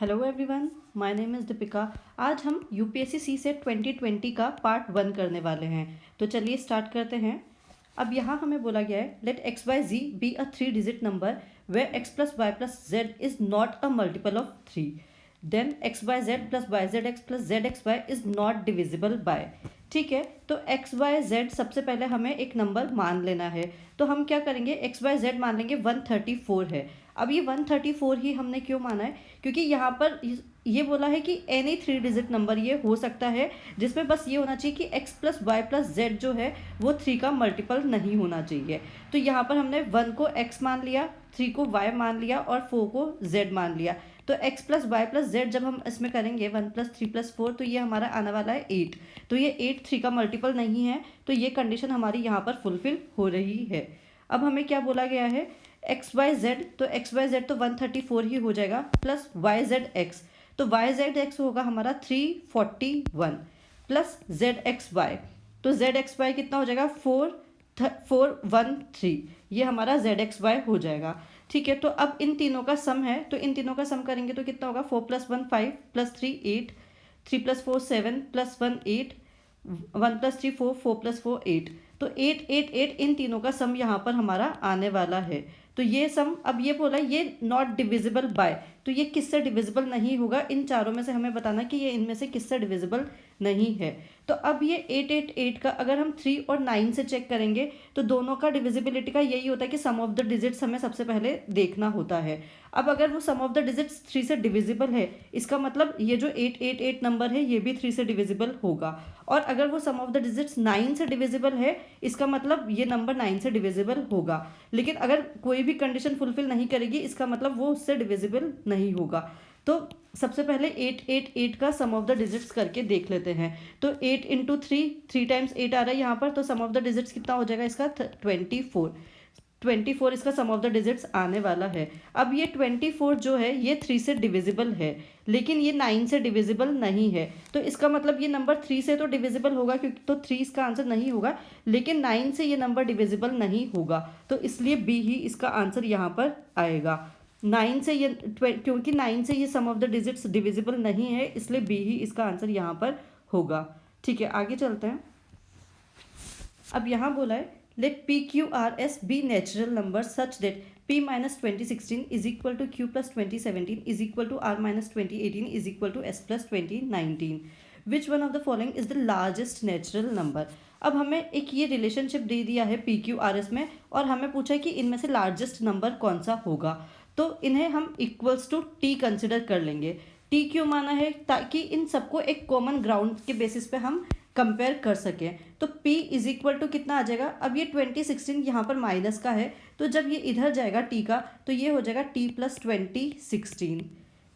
Hello everyone, my name is Deepika. आज हम UPSC सी set 2020 का पार्ट 1 करने वाले हैं। तो चलिए स्टार्ट करते हैं। अब यहाँ हमें बोला गया है let x y z be a 3 digit number where x plus y plus z is not a multiple of 3, then x y z plus y z x plus z x y is not divisible by. ठीक है, तो x y Z सबसे पहले हमें एक number मान लेना है। तो हम क्या करेंगे, एक्स बाय जेड मान लेंगे 134 है। अब ये 134 ही हमने क्यों माना है, क्योंकि यहाँ पर ये बोला है कि एनी 3 डिजिट नंबर ये हो सकता है जिसमें बस ये होना चाहिए कि x plus y plus z जो है वो 3 का मल्टीपल नहीं होना चाहिए। तो यहाँ पर हमने 1 को x मान लिया, 3 को y मान लिया और 4 को z मान लिया। तो x plus y plus z जब हम इसमें करेंगे 1 प्लस 3 प्लस 4 तो ये हमारा आने वाला है 8। तो ये 8 3 का मल्टीपल नहीं है, तो ये कंडीशन हमारी यहाँ पर फुलफिल हो रही है। अब हमें क्या बोला गया है, एक्स वाई जेड, तो एक्स वाई जेड तो 134 ही हो जाएगा प्लस वाई जेड एक्स, तो वाई जेड एक्स होगा हमारा 341 प्लस जेड एक्स वाई, तो जेड एक्स वाई कितना हो जाएगा 413, ये हमारा जेड एक्स वाई हो जाएगा। ठीक है, तो अब इन तीनों का सम है, तो इन तीनों का सम करेंगे तो कितना होगा 4 plus 1 5 plus 3 8, 3 plus 4 7 plus 1 8, 1 plus 3 4, 4 plus 4 8, तो 8 8 8 इन तीनों का सम यहाँ पर हमारा आने वाला है। तो ये सम, अब ये बोला ये नॉट डिविजिबल बाय, तो ये किससे डिविजिबल नहीं होगा, इन चारों में से हमें बताना कि ये इनमें से किससे डिविजिबल नहीं है। तो अब ये 888 का अगर हम 3 और 9 से चेक करेंगे तो दोनों का डिविजिबिलिटी का यही होता है कि सम ऑफ द डिजिट्स हमें सबसे पहले देखना होता है। अब अगर वो सम ऑफ द डिजिट्स 3 से डिविजिबल है, इसका मतलब ये जो 888 नंबर है ये भी 3 से डिविजिबल होगा। और अगर वो सम ऑफ द डिजिट्स 9 से डिविजिबल है, इसका मतलब ये नंबर 9 से डिविजिबल होगा। लेकिन अगर कोई भी कंडीशन फुलफिल नहीं करेगी, इसका मतलब वो उससे डिविजिबल नहीं होगा। तो सबसे पहले 888 का सम ऑफ द डिजिट्स करके देख लेते हैं। तो 8 इंटू 3 टाइम्स 8 आ रहा है यहाँ पर, तो सम ऑफ द डिजिट्स कितना हो जाएगा इसका 24 इसका सम ऑफ द डिजिट्स आने वाला है। अब ये 24 जो है ये 3 से डिविजिबल है, लेकिन ये 9 से डिविजिबल नहीं है। तो इसका मतलब ये नंबर 3 से तो डिविजिबल होगा, क्योंकि तो 3 इसका आंसर नहीं होगा, लेकिन 9 से ये नंबर डिविजिबल नहीं होगा, तो इसलिए बी ही इसका आंसर यहाँ पर आएगा। 9 से ये क्योंकि 9 से ये सम ऑफ द डिजिट्स डिविजिबल नहीं है, इसलिए बी ही इसका आंसर यहाँ पर होगा। ठीक है, आगे चलते हैं। अब यहाँ बोला है let p q r s be natural number such that p minus 2016 is equal to q plus 2017 is equal to r minus 2018 is equal to s plus 2019. Which one of the following is the largest natural number? अब हमें एक ये relationship दे दिया है P q r S में, और हमें पूछा है कि इनमें से लार्जेस्ट नंबर कौन सा होगा। तो इन्हें हम इक्वल्स टू टी कंसिडर कर लेंगे। टी क्यों माना है, ताकि इन सबको एक कॉमन ग्राउंड के बेसिस पे हम कंपेयर कर सकें। तो P इज इक्वल टू कितना आ जाएगा, अब ये 2016 यहाँ पर माइनस का है, तो जब ये इधर जाएगा T का तो ये हो जाएगा T प्लस 2016,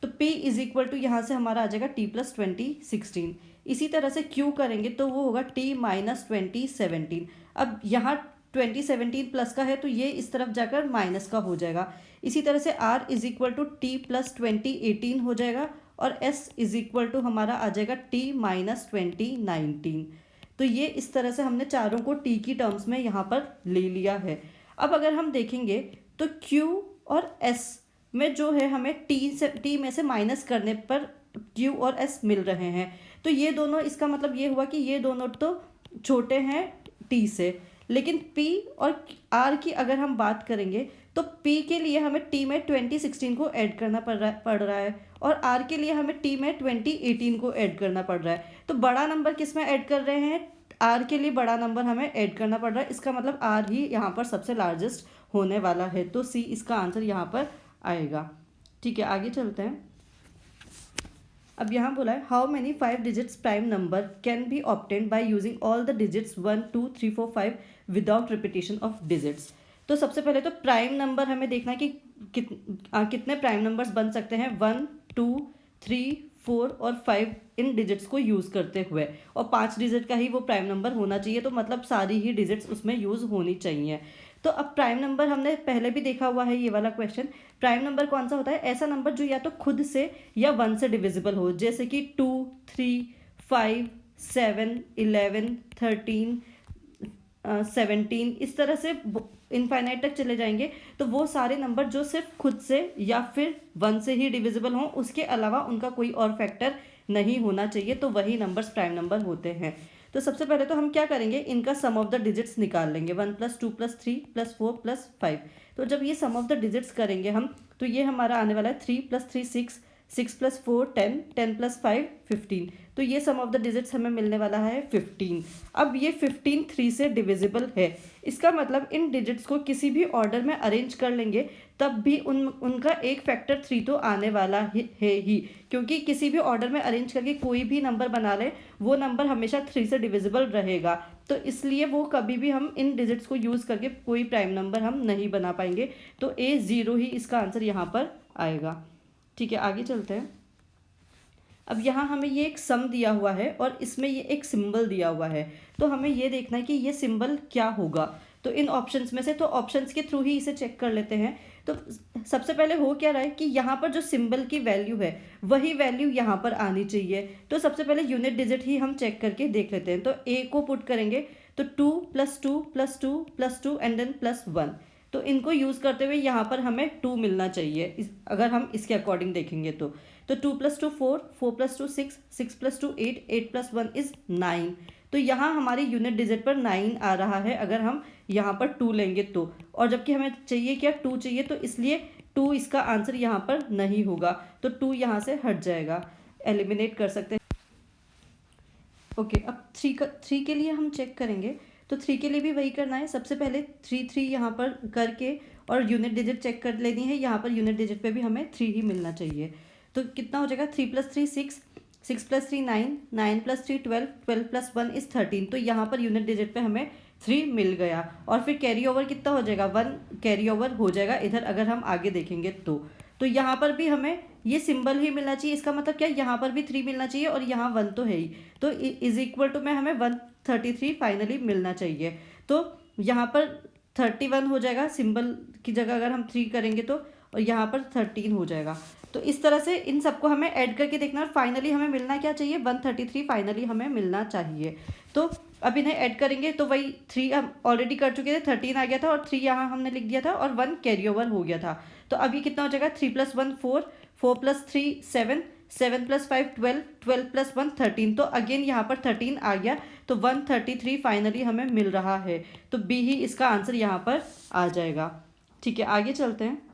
तो P इज इक्वल टू यहाँ से हमारा आ जाएगा T प्लस 2016। इसी तरह से Q करेंगे तो वो होगा T माइनस 2017। अब यहाँ 2017 प्लस का है तो ये इस तरफ जाकर माइनस का हो जाएगा। इसी तरह से R is equal to T plus 2018 हो जाएगा, और S इज इक्वल टू हमारा आ जाएगा T माइनस 2019। तो ये इस तरह से हमने चारों को T की टर्म्स में यहाँ पर ले लिया है। अब अगर हम देखेंगे तो Q और S में जो है हमें T में से माइनस करने पर Q और S मिल रहे हैं, तो ये दोनों, इसका मतलब ये हुआ कि ये दोनों तो छोटे हैं T से। लेकिन P और R की अगर हम बात करेंगे तो P के लिए हमें T में 2016 को ऐड करना पड़ रहा है, और R के लिए हमें T में 2018 को ऐड करना पड़ रहा है। तो बड़ा नंबर किस में ऐड कर रहे हैं, R के लिए बड़ा नंबर हमें ऐड करना पड़ रहा है, इसका मतलब R ही यहाँ पर सबसे लार्जेस्ट होने वाला है, तो C इसका आंसर यहाँ पर आएगा। ठीक है, आगे चलते हैं। अब यहाँ बोला है how many 5 digits prime number can be obtained by using all the digits 1 2 3 4 5 without repetition of digits. तो सबसे पहले तो प्राइम नंबर हमें देखना है कि कितने प्राइम नंबर्स बन सकते हैं 1 2 3 4 और 5 इन डिजिट्स को यूज़ करते हुए, और 5 डिजिट का ही वो प्राइम नंबर होना चाहिए, तो मतलब सारी ही डिजिट्स उसमें यूज़ होनी चाहिए। तो अब प्राइम नंबर हमने पहले भी देखा हुआ है, ये वाला क्वेश्चन। प्राइम नंबर कौन सा होता है, ऐसा नंबर जो या तो खुद से या 1 से डिविजिबल हो, जैसे कि 2 3 5 7 11 13 17, इस तरह से इनफाइनाइट तक चले जाएंगे, तो वो सारे नंबर जो सिर्फ खुद से या फिर 1 से ही डिविजिबल हों, उसके अलावा उनका कोई और फैक्टर नहीं होना चाहिए, तो वही नंबर्स प्राइम नंबर होते हैं। तो सबसे पहले तो हम क्या करेंगे, इनका सम ऑफ द डिजिट्स निकाल लेंगे, 1 + 2 + 3 + 4 + 5। तो जब ये सम ऑफ द डिजिट्स करेंगे हम, तो ये हमारा आने वाला है 3 + 3 6, 6 + 4 10, 10 + 5 15। तो ये सम ऑफ द डिजिट्स हमें मिलने वाला है 15। अब ये 15 3 से डिविजिबल है, इसका मतलब इन डिजिट्स को किसी भी ऑर्डर में अरेंज कर लेंगे तब भी उनका एक फैक्टर 3 तो आने वाला है ही, क्योंकि किसी भी ऑर्डर में अरेंज करके कोई भी नंबर बना ले, वो नंबर हमेशा 3 से डिविजिबल रहेगा। तो इसलिए वो कभी भी हम इन डिजिट्स को यूज़ करके कोई प्राइम नंबर हम नहीं बना पाएंगे। तो A0 ही इसका आंसर यहाँ पर आएगा। ठीक है, आगे चलते हैं। अब यहाँ हमें ये एक सम दिया हुआ है और इसमें ये एक सिंबल दिया हुआ है, तो हमें ये देखना है कि ये सिंबल क्या होगा। तो इन ऑप्शंस में से, तो ऑप्शंस के थ्रू ही इसे चेक कर लेते हैं। तो सबसे पहले हो क्या रहा है कि यहाँ पर जो सिंबल की वैल्यू है वही वैल्यू यहाँ पर आनी चाहिए। तो सबसे पहले यूनिट डिजिट ही हम चेक करके देख लेते हैं। तो A को पुट करेंगे तो 2 + 2 + 2 + 2 एंड देन +1। तो इनको यूज़ करते हुए यहाँ पर हमें 2 मिलना चाहिए, अगर हम इसके अकॉर्डिंग देखेंगे तो 2 + 2 4, 4 + 2 6, 6 + 2 8, 8 + 1 इज़ 9। तो यहाँ हमारी यूनिट डिजिट पर 9 आ रहा है अगर हम यहाँ पर 2 लेंगे तो, और जबकि हमें चाहिए क्या, 2 चाहिए, तो इसलिए 2 इसका आंसर यहाँ पर नहीं होगा। तो 2 यहाँ से हट जाएगा, एलिमिनेट कर सकते हैं। ओके, अब 3 के लिए हम चेक करेंगे। तो 3 के लिए भी वही करना है, सबसे पहले 3 यहाँ पर करके और यूनिट डिजिट चेक कर लेनी है। यहाँ पर यूनिट डिजिट पे भी हमें 3 ही मिलना चाहिए। तो कितना हो जाएगा, 3 + 3 6, 6 + 3 9, 9 + 3 12, 12 + 1 इज़ 13। तो यहाँ पर यूनिट डिजिट पे हमें 3 मिल गया। और फिर कैरी ओवर कितना हो जाएगा, 1 कैरी ओवर हो जाएगा इधर, अगर हम आगे देखेंगे तो यहाँ पर भी हमें ये सिंबल ही मिलना चाहिए। इसका मतलब क्या, यहाँ पर भी 3 मिलना चाहिए और यहाँ 1 तो है ही, तो इज इक्वल टू में हमें 133 फाइनली मिलना चाहिए। तो यहाँ पर 31 हो जाएगा, सिंबल की जगह अगर हम 3 करेंगे तो, और यहाँ पर 13 हो जाएगा। तो इस तरह से इन सबको हमें ऐड करके देखना, और फाइनली हमें मिलना क्या चाहिए, 133 फाइनली हमें मिलना चाहिए। तो अब इन्हें ऐड करेंगे तो वही 3 हम ऑलरेडी कर चुके थे, 13 आ गया था और 3 यहाँ हमने लिख दिया था और 1 कैरी ओवर हो गया था। तो अभी कितना हो जाएगा, 3 + 1 4, 4 + 3 7, 7 + 5 12, 12 + 1 13। तो अगेन यहाँ पर 13 आ गया, तो 133 फाइनली हमें मिल रहा है। तो B ही इसका आंसर यहाँ पर आ जाएगा। ठीक है, आगे चलते हैं।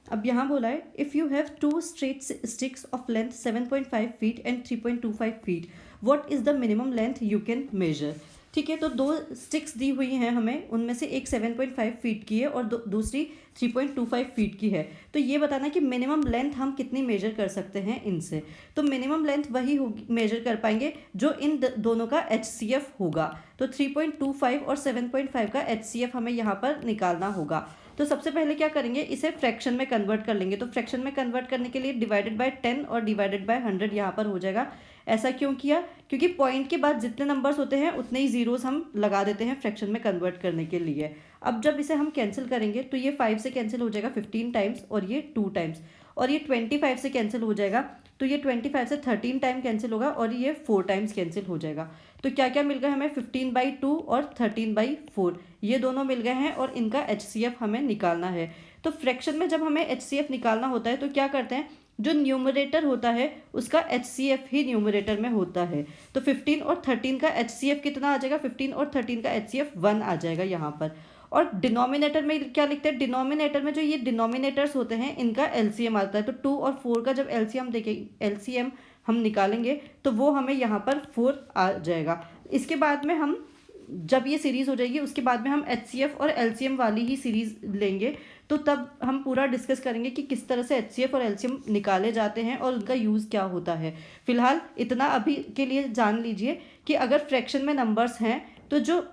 अब यहाँ बोला है, if you have 2 straight sticks of length 7.5 feet and 3.25 feet, what is the minimum length you can measure. ठीक है, तो 2 स्टिक्स दी हुई हैं हमें, उनमें से एक 7.5 फीट की है और दूसरी 3.25 फीट की है। तो ये बताना कि मिनिमम लेंथ हम कितनी मेजर कर सकते हैं इनसे। तो मिनिमम लेंथ वही होगी, मेजर कर पाएंगे जो इन दोनों का HCF होगा। तो 3.25 और 7.5 का HCF हमें यहाँ पर निकालना होगा। तो सबसे पहले क्या करेंगे, इसे फ्रैक्शन में कन्वर्ट कर लेंगे। तो फ्रैक्शन में कन्वर्ट करने के लिए डिवाइडेड बाय 10 और डिवाइडेड बाय 100 यहाँ पर हो जाएगा। ऐसा क्यों किया, क्योंकि पॉइंट के बाद जितने नंबर्स होते हैं उतने ही जीरोस हम लगा देते हैं फ्रैक्शन में कन्वर्ट करने के लिए। अब जब इसे हम कैंसिल करेंगे तो ये 5 से कैंसिल हो जाएगा 15 टाइम्स, और ये 2 टाइम्स, और ये 25 से कैंसिल हो जाएगा, तो ये 25 से 13 टाइम कैंसिल होगा, और ये 4 टाइम्स कैंसिल हो जाएगा। तो क्या क्या मिल गया हमें, 15/2 और 13/4 ये दोनों मिल गए हैं, और इनका HCF हमें निकालना है। तो फ्रैक्शन में जब हमें HCF निकालना होता है तो क्या करते हैं, जो न्यूमरेटर होता है उसका HCF ही न्यूमरेटर में होता है। तो 15 और 13 का HCF कितना आ जाएगा, 15 और 13 का HCF 1 आ जाएगा यहाँ पर। और डिनोमिनेटर में क्या लिखते हैं, डिनोमिनेटर में जो ये डिनोमिनेटर्स होते हैं इनका LCM आता है। तो 2 और 4 का जब LCM हम निकालेंगे तो वो हमें यहाँ पर 4 आ जाएगा। इसके बाद में हम जब ये सीरीज़ हो जाएगी उसके बाद में हम HCF और LCM वाली ही सीरीज़ लेंगे, तो तब हम पूरा डिस्कस करेंगे कि किस तरह से HCF और LCM निकाले जाते हैं और उनका यूज़ क्या होता है। फिलहाल इतना अभी के लिए जान लीजिए कि अगर फ्रैक्शन में नंबर्स हैं तो जो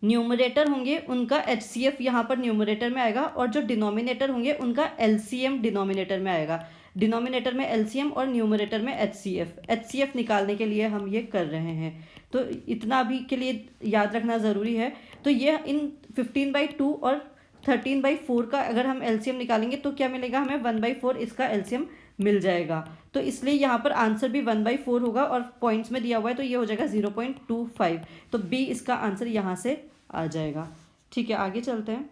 न्यूमरेटर होंगे उनका HCF यहाँ पर न्यूमरेटर में आएगा, और जो डिनोमिनेटर होंगे उनका LCM डिनोमिनेटर में आएगा। डिनोमिनेटर में LCM और न्यूमरेटर में HCF निकालने के लिए हम ये कर रहे हैं। तो इतना अभी के लिए याद रखना ज़रूरी है। तो ये इन 15/2 और 13/4 का अगर हम LCM निकालेंगे तो क्या मिलेगा हमें, 1/4 इसका LCM मिल जाएगा। तो इसलिए यहाँ पर आंसर भी 1/4 होगा और पॉइंट्स में दिया हुआ है तो ये हो जाएगा 0.25। तो बी इसका आंसर यहाँ से आ जाएगा। ठीक है, आगे चलते हैं।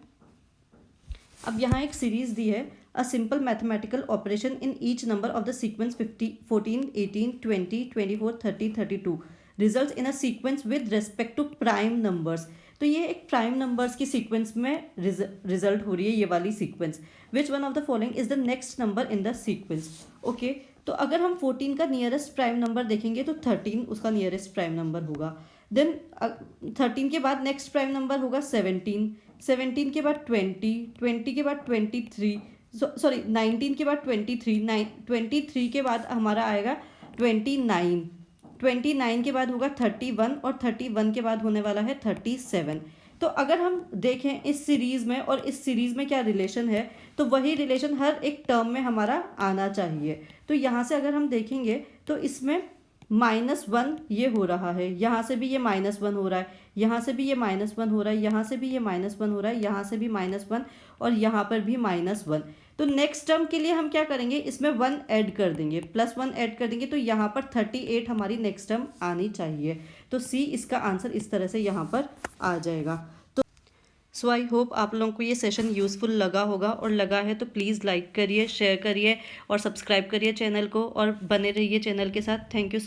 अब यहाँ एक सीरीज दी है, a simple mathematical operation in each number of the sequence 50, 14, 18, 20, 24, 30, 32 result in a sequence with respect to prime numbers. तो ये एक प्राइम नंबर्स की सीक्वेंस में रिजल्ट हो रही है, ये वाली sequence. Which one of the following is the next number in the sequence. Okay, तो अगर हम 14 का नियरेस्ट प्राइम नंबर देखेंगे तो 13 उसका नियरेस्ट प्राइम नंबर होगा। देन 13 के बाद नेक्स्ट प्राइम नंबर होगा 17, 17 के बाद 20, 20 के बाद 23, सॉरी 19 के बाद 23, 23 के बाद हमारा आएगा 29, 29 के बाद होगा 31 और 31 के बाद होने वाला है 37। तो अगर हम देखें इस सीरीज़ में और इस सीरीज़ में क्या रिलेशन है, तो वही रिलेशन हर एक टर्म में हमारा आना चाहिए। तो यहाँ से अगर हम देखेंगे तो इसमें -1 ये हो रहा है, यहाँ से भी ये -1 हो रहा है, यहाँ से भी ये -1 हो रहा है, यहाँ से भी ये -1 हो रहा है, यहाँ से भी -1 और यहाँ पर भी -1। तो नेक्स्ट टर्म के लिए हम क्या करेंगे, इसमें 1 ऐड कर देंगे, +1 ऐड कर देंगे, तो यहाँ पर 38 हमारी नेक्स्ट टर्म आनी चाहिए। तो सी इसका आंसर इस तरह से यहाँ पर आ जाएगा। तो सो आई होप आप लोगों को ये सेशन यूज़फुल लगा होगा, और लगा है तो प्लीज़ लाइक करिए, शेयर करिए और सब्सक्राइब करिए चैनल को, और बने रहिए चैनल के साथ। Thank you so